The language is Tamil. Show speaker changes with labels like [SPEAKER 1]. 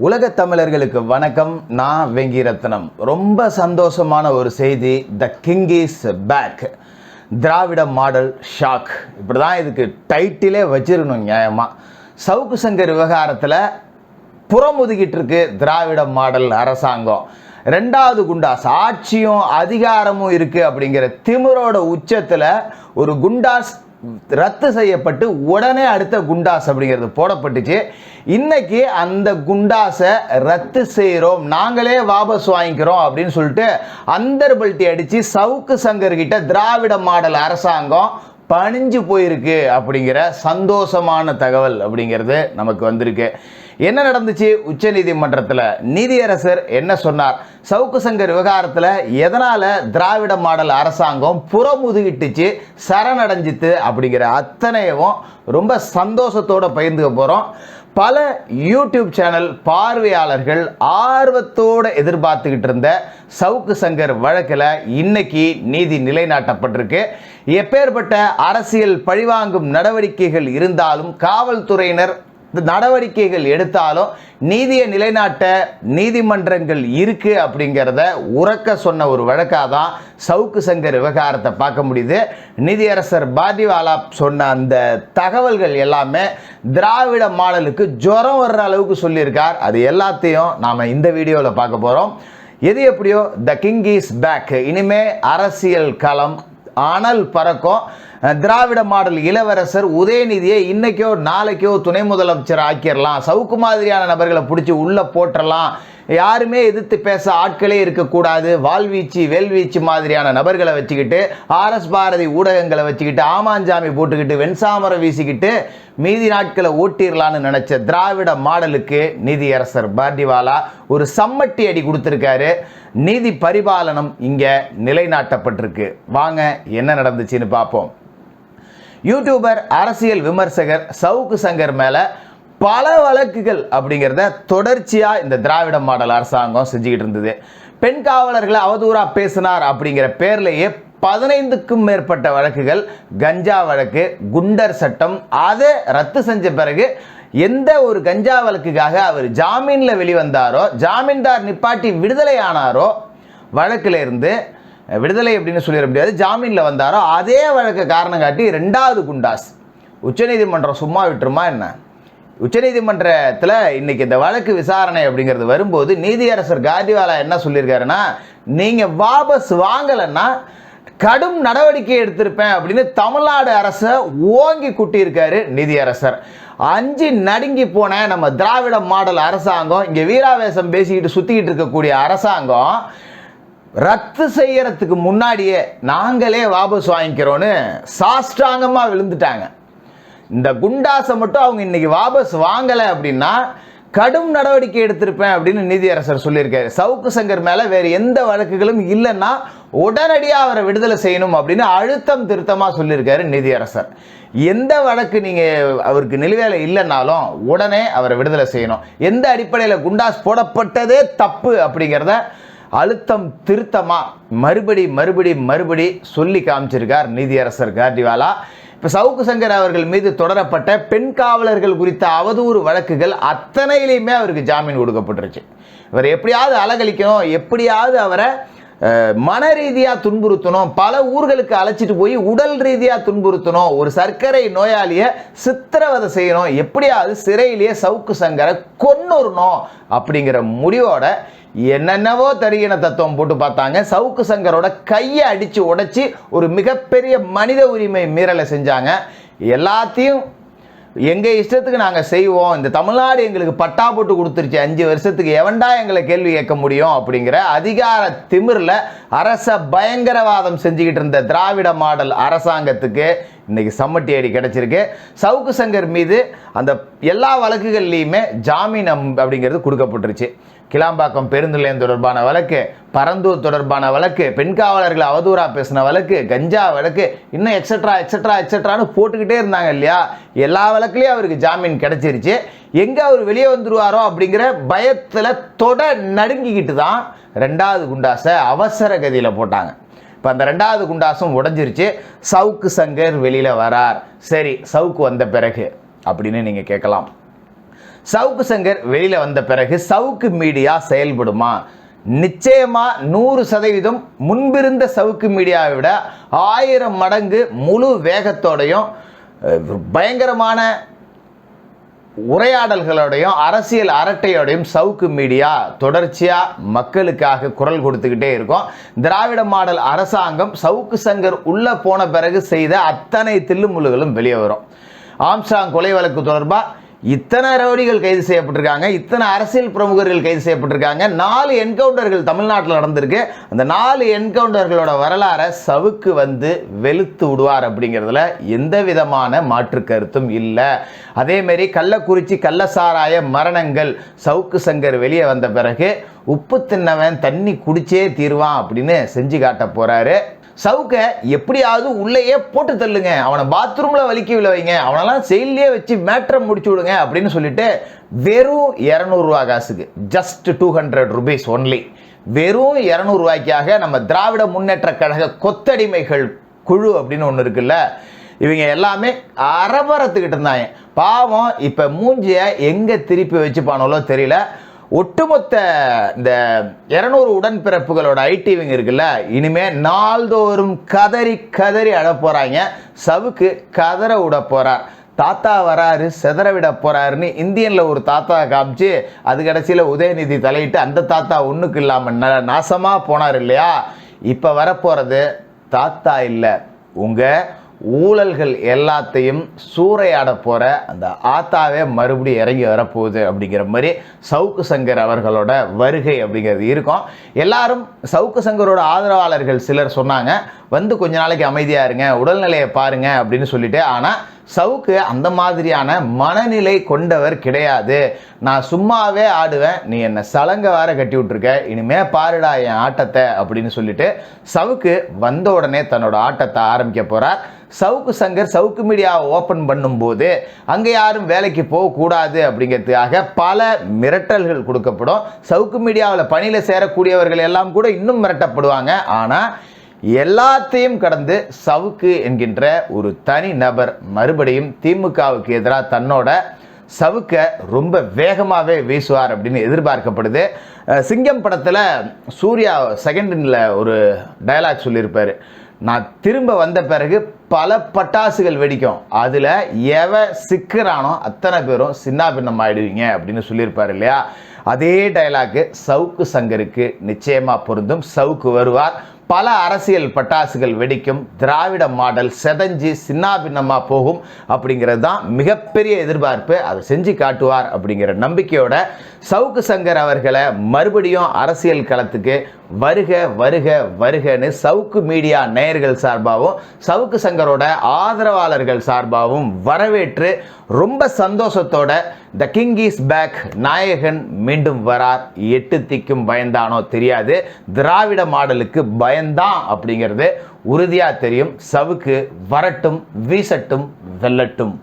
[SPEAKER 1] உலகத் தமிழர்களுக்கு வணக்கம். நான் வெங்கிரத்னம். ரொம்ப சந்தோஷமான ஒரு செய்தி. The king is back. Dravida model shock, இப்படி தான் இதுக்கு டைட்டிலே வச்சிருக்கணும். நியாயமாக சவுக்கு சங்கர் விவகாரத்தில் புறமுதுகிட்டு இருக்கு திராவிட மாடல் அரசாங்கம். ரெண்டாவது குண்டாஸ் ஆட்சியும் அதிகாரமும் இருக்கு அப்படிங்கிற திமிரோட உச்சத்தில் ஒரு குண்டாஸ் ரத்து செய்யப்பட்டு உடனே அடுத்த குண்டாஸ் அப்படிங்கிறது போடப்பட்டுச்சு. இன்னைக்கு அந்த குண்டாஸை ரத்து செய்கிறோம், நாங்களே வாபஸ் வாங்கிக்கிறோம் அப்படின்னு சொல்லிட்டு அந்தர்பல்ட்டி அடித்து சவுக்கு சங்கர் கிட்ட திராவிட மாடல் அரசாங்கம் பணிஞ்சு போயிருக்கு அப்படிங்கிற சந்தோஷமான தகவல் அப்படிங்கிறது நமக்கு வந்திருக்கு. என்ன நடந்துச்சு? உச்ச நீதிமன்றத்தில் நீதியரசர் என்ன சொன்னார்? சவுக்கு சங்கர் விவகாரத்தில் எதனால் திராவிட மாடல் அரசாங்கம் புறமுதுகிட்டுச்சு, சரணடைஞ்சித்து அப்படிங்கிற அத்தனையும் ரொம்ப சந்தோஷத்தோடு பகிர்ந்துக்க போகிறோம். பல யூடியூப் சேனல் பார்வையாளர்கள் ஆர்வத்தோடு எதிர்பார்த்துக்கிட்டு இருந்த சவுக்கு சங்கர் வழக்கில் இன்னைக்கு நீதி நிலைநாட்டப்பட்டிருக்கு. எப்பேற்பட்ட அரசியல் பழிவாங்கும் நடவடிக்கைகள் இருந்தாலும், காவல்துறையினர் நடவடிக்கைகள் எடுத்தாலும் நீதியை நிலைநாட்ட நீதிமன்றங்கள் இருக்கு அப்படிங்கிறத உறக்க சொன்ன ஒரு வழக்காக தான் சவுக்கு சங்கர் விவகாரத்தை பார்க்க முடியுது. நீதியரசர் பாட்டிவாலா சொன்ன அந்த தகவல்கள் எல்லாமே திராவிட மாடலுக்கு ஜுரம் வர்ற அளவுக்கு சொல்லியிருக்கார். அது எல்லாத்தையும் நாம் இந்த வீடியோவில் பார்க்க போகிறோம். எது எப்படியோ த கிங் இஸ் பேக். இனிமே அரசியல் களம் அனல் பறக்கும். திராவிட மாடல் இளவரசர் உதயநிதியை இன்னைக்கோ நாளைக்கோ துணை முதலமைச்சர் ஆக்கிடலாம், சவுக்கு மாதிரியான நபர்களை பிடிச்சி உள்ள போட்டுடலாம், யாருமே எதிர்த்து பேச ஆட்களே இருக்கக்கூடாது, வாழ்வீச்சு வேல்வீச்சு மாதிரியான நபர்களை வச்சுக்கிட்டு, ஆர்எஸ் பாரதி ஊடகங்களை வச்சுக்கிட்டு, ஆமாஞ்சாமி போட்டுக்கிட்டு, வெண்சாமரம் வீசிக்கிட்டு மீதி நாட்களை ஓட்டிடலான்னு நினைச்ச திராவிட மாடலுக்கு நீதியரசர் பாட்டிவாலா ஒரு சம்மட்டி அடி கொடுத்துருக்காரு. நீதி பரிபாலனம் இங்கே நிலைநாட்டப்பட்டிருக்கு. வாங்க என்ன நடந்துச்சுன்னு பார்ப்போம். யூடியூபர் அரசியல் விமர்சகர் சவுக்கு சங்கர் மேலே பல வழக்குகள் அப்படிங்கிறத தொடர்ச்சியாக இந்த திராவிட மாடல் அரசாங்கம் செஞ்சுக்கிட்டு இருந்தது. பெண் காவலர்களை அவதூறாக பேசினார் அப்படிங்கிற பேர்லேயே 15க்கும் மேற்பட்ட வழக்குகள், கஞ்சா வழக்கு, குண்டர் சட்டம், அதை ரத்து செஞ்ச பிறகு எந்த ஒரு கஞ்சா வழக்குக்காக அவர் ஜாமீனில் வெளிவந்தாரோ, ஜாமீன்தார் நிப்பாட்டி விடுதலை ஆனாரோ, வழக்கில் இருந்து விடுதலை அப்படின்னு சொல்லிட முடியாது, ஜாமீனில் வந்தாரோ அதே வழக்கு காரணம் காட்டி ரெண்டாவது குண்டாஸ். உச்சநீதிமன்றம் சும்மா விட்டுருமா என்ன? உச்சநீதிமன்றத்தில் இன்னைக்கு இந்த வழக்கு விசாரணை அப்படிங்கிறது வரும்போது நீதியரசர் காட்டிவாலா என்ன சொல்லியிருக்காருன்னா, நீங்கள் வாபஸ் வாங்கலைன்னா கடும் நடவடிக்கை எடுத்திருப்பேன் அப்படின்னு தமிழ்நாடு அரசை ஓங்கி குட்டியிருக்காரு நீதியரசர். அஞ்சு நடுங்கி போன நம்ம திராவிட மாடல் அரசாங்கம், இங்கே வீராவேசம் பேசிக்கிட்டு சுற்றிக்கிட்டு இருக்கக்கூடிய அரசாங்கம் ரத்து செய்யறதுக்கு முன்னாடியே நாங்களே வாபஸ் வாங்கிக்கிறோன்னு சாஷ்டாங்கமாக விழுந்துட்டாங்க. இந்த குண்டாசை மட்டும் அவங்க இன்னைக்கு வாபஸ் வாங்கலை அப்படின்னா கடும் நடவடிக்கை எடுத்திருப்பேன் அப்படின்னு நீதியரசர் சொல்லியிருக்காரு. சவுக்கு சங்கர் மேலே வேறு எந்த வழக்குகளும் இல்லைன்னா உடனடியாக அவரை விடுதலை செய்யணும் அப்படின்னு அழுத்தம் திருத்தமாக சொல்லியிருக்காரு நீதியரசர். எந்த வழக்கு நீங்கள் அவருக்கு நிலுவையில் இல்லைன்னாலும் உடனே அவரை விடுதலை செய்யணும். எந்த அடிப்படையில் குண்டாஸ் போடப்பட்டதே தப்பு அப்படிங்கிறத அழுத்தம் திருத்தமாக மறுபடி சொல்லி காமிச்சிருக்கார் நீதியரசர் காட்டிவாலா. இப்போ சவுக்கு சங்கர் அவர்கள் மீது தொடரப்பட்ட பெண் காவலர்கள் குறித்த அவதூறு வழக்குகள் அத்தனையிலையுமே அவருக்கு ஜாமீன் கொடுக்கப்பட்டுருச்சு. இவர் எப்படியாவது அலகழிக்கணும், எப்படியாவது அவரை மன ரீதியாக துன்புறுத்தணும், பல ஊர்களுக்கு அழைச்சிட்டு போய் உடல் ரீதியாக துன்புறுத்தணும், ஒரு சர்க்கரை நோயாளியை சித்திரவதை செய்யணும், எப்படியாவது சிறையிலேயே சவுக்கு சங்கரை கொன்னுறணும் அப்படிங்கிற முடிவோட என்னென்னவோ தரியின தத்துவம் போட்டு பார்த்தாங்க. சவுக்கு சங்கரோட கையை அடித்து உடைச்சி ஒரு மிகப்பெரிய மனித உரிமை மீறலை செஞ்சாங்க. எல்லாத்தையும் எங்கள் இஷ்டத்துக்கு நாங்கள் செய்வோம், இந்த தமிழ்நாடு எங்களுக்கு பட்டா போட்டு கொடுத்துருச்சு, 5 வருஷத்துக்கு எவன்டா எங்களை கேள்வி கேட்க முடியும் அப்படிங்கிற அதிகார திமிரில் அரச பயங்கரவாதம் செஞ்சுக்கிட்டு இருந்த திராவிட மாடல் அரசாங்கத்துக்கு இன்னைக்கு சம்மட்டி அடி கிடைச்சிருக்கு. சவுக்கு சங்கர் மீது அந்த எல்லா வழக்குகள்லையுமே ஜாமீன் அப்படிங்கிறது கொடுக்கப்பட்டுருச்சு. கிளாம்பாக்கம் பேருந்து நிலையம் தொடர்பான வழக்கு, பரந்தூர் தொடர்பான வழக்கு, பெண் காவலர்களை அவதூறாக பேசின வழக்கு, கஞ்சா வழக்கு, இன்னும் எக்ஸட்ரான்னு போட்டுக்கிட்டே இருந்தாங்க இல்லையா? எல்லா வழக்குலையும் அவருக்கு ஜாமீன் கிடைச்சிருச்சு. எங்கே அவர் வெளியே வந்துடுவாரோ அப்படிங்கிற பயத்தில் நடுங்கிக்கிட்டு தான் ரெண்டாவது குண்டாஸை அவசர கதியில் போட்டாங்க. இப்போ அந்த ரெண்டாவது குண்டாசும் உடைஞ்சிருச்சு. சவுக்கு சங்கர் வெளியில் வரார். சரி, சவுக்கு வந்த பிறகு அப்படின்னு நீங்கள் கேட்கலாம். சவுக்கு சங்கர் வெளியில வந்த பிறகு சவுக்கு மீடியா செயல்படுமா? நிச்சயமா 100% முன்பிருந்த சவுக்கு மீடியாவை விட 1000 மடங்கு முழு வேகத்தோடையும் பயங்கரமான உரையாடல்களோடையும் அரசியல் அரட்டையோடையும் சவுக்கு மீடியா தொடர்ச்சியா மக்களுக்காக குரல் கொடுத்துக்கிட்டே இருக்கும். திராவிட மாடல் அரசாங்கம் சவுக்கு சங்கர் உள்ள போன பிறகு செய்த அத்தனை தில்லுமுள்ளுகளும் வெளியே வரும். ஆம்ஸ்ட்ராங் கொலை வழக்கு தொடர்பா இத்தனை ரவுடிகள் கைது செய்யப்பட்டிருக்காங்க, இத்தனை அரசியல் பிரமுகர்கள் கைது செய்யப்பட்டிருக்காங்க, 4 என்கவுண்டர்கள் தமிழ்நாட்டில் நடந்திருக்கு. அந்த 4 என்கவுண்டர்களோட வரலாறை சவுக்கு வந்து வெளுத்து விடுவார் அப்படிங்கிறதுல எந்த விதமான மாற்று கருத்தும் இல்லை. அதேமாரி கள்ளக்குறிச்சி கள்ளசாராய மரணங்கள் சவுக்கு சங்கர் வெளியே வந்த பிறகு உப்பு தின்னவன் தண்ணி குடிச்சே தீர்வான் அப்படின்னு செஞ்சு காட்ட போறாரு. சவுக்க எப்படியாவது உள்ளேயே போட்டு தள்ளுங்க, அவனை பாத்ரூம்ல வலிக்க வைங்க, அவனெல்லாம் செயலியே வச்சு மேட்ரை முடிச்சு விடுங்க அப்படின்னு சொல்லிட்டு வெறும் 200 ரூபா காசுக்கு, ஜஸ்ட் 200 rupees ஒன்லி, வெறும் 200 ரூபாய்க்காக நம்ம திராவிட முன்னேற்ற கழக கொத்தடிமைகள் குழு அப்படின்னு ஒன்று இருக்குல்ல, இவங்க எல்லாமே அரபரத்துக்கிட்டு இருந்தாங்க. பாவம் இப்ப மூஞ்சிய எங்க திருப்பி வச்சுப்பானோ தெரியல. ஒட்டுமொத்த இந்த 200 உடன்பிறப்புகளோட ஐடிவிங்க இருக்குல்ல, இனிமே நாள்தோறும் கதறி கதறி அழ போறாங்க. சவுக்கு கதற விட போறார். தாத்தா வராரு செதற விட போறாருன்னு இந்தியன்ல ஒரு தாத்தா காமிச்சு அது கடைசியில் உதயநிதி தலையிட்டு அந்த தாத்தா ஒண்ணுக்கு இல்லாம நாசமா போனார் இல்லையா. இப்ப வரப்போறது தாத்தா இல்லை, உங்க ஊழல்கள் எல்லாத்தையும் சூறையாட போற அந்த ஆத்தாவே மறுபடியும் இறங்கி வரப்போகுது அப்படிங்கிற மாதிரி சவுக்கு சங்கர் அவர்களோட வருகை அப்படிங்கிறது இருக்கும். எல்லாரும் சவுக்கு சங்கரோட ஆதரவாளர்கள் சிலர் சொன்னாங்க, வந்து கொஞ்ச நாளைக்கு அமைதியா இருங்க, உடல்நிலையை பாருங்க அப்படின்னு சொல்லிட்டு. ஆனா சவுக்கு அந்த மாதிரியான மனநிலை கொண்டவர் கிடையாது. நான் சும்மாவே ஆடுவேன், நீ என்ன சலங்க வேற கட்டி விட்டுருக்க, இனிமே பாருடா என் ஆட்டத்தை அப்படின்னு சொல்லிட்டு சவுக்கு வந்த உடனே தன்னோட ஆட்டத்தை ஆரம்பிக்க போறார். சவுக்கு சங்கர் சவுக்கு மீடியாவை ஓப்பன் பண்ணும்போது அங்கே யாரும் வேலைக்கு போகக்கூடாது அப்படிங்கிறதுக்காக பல மிரட்டல்கள் கொடுக்கப்படும். சவுக்கு மீடியாவில் பணியில் சேரக்கூடியவர்கள் எல்லாம் கூட இன்னும் மிரட்டப்படுவாங்க. ஆனால் எல்லாத்தையும் கடந்து சவுக்கு என்கின்ற ஒரு தனி நபர் மறுபடியும் திமுகவுக்கு எதிராக தன்னோட சவுக்க ரொம்ப வேகமாகவே வீசுவார் அப்படின்னு எதிர்பார்க்கப்படுது. சிங்கம் படத்தில் சூர்யா செகண்டில் ஒரு டயலாக் சொல்லியிருப்பார், நான் திரும்ப வந்த பிறகு பல பட்டாசுகள் வெடிக்கும், அதில் எவ சிக்கிறானோ அத்தனை பேரும் சின்ன பின்னம் ஆயிடுவீங்க அப்படின்னு சொல்லியிருப்பார் இல்லையா. அதே டயலாக்கு சவுக்கு சங்கருக்கு நிச்சயமாக பொருந்தும். சவுக்கு வருவார், பல அரசியல் பட்டாசுகள் வெடிக்கும், திராவிட மாடல் செதஞ்சு சின்னாபின்னமா போகும் அப்படிங்கிறது தான் மிகப்பெரிய எதிர்பார்ப்பு. அதை செஞ்சு காட்டுவார் அப்படிங்கிற நம்பிக்கையோட சவுக்கு சங்கர் அவர்களை மறுபடியும் அரசியல் களத்துக்கு வருக வருக வருகன்னு சவுக்கு மீடியா நேயர்கள் சார்பாகவும் சவுக்கு சங்கரோட ஆதரவாளர்கள் சார்பாகவும் வரவேற்று ரொம்ப சந்தோஷத்தோட த கிங் இஸ் பேக், நாயகன் மீண்டும் வரார், 8 திக்கும் பயந்தானோ தெரியாது, திராவிட மாடலுக்கு பயந்தான் அப்படிங்கிறது உறுதியாக தெரியும். சவுக்கு வரட்டும், வீசட்டும், வெல்லட்டும்.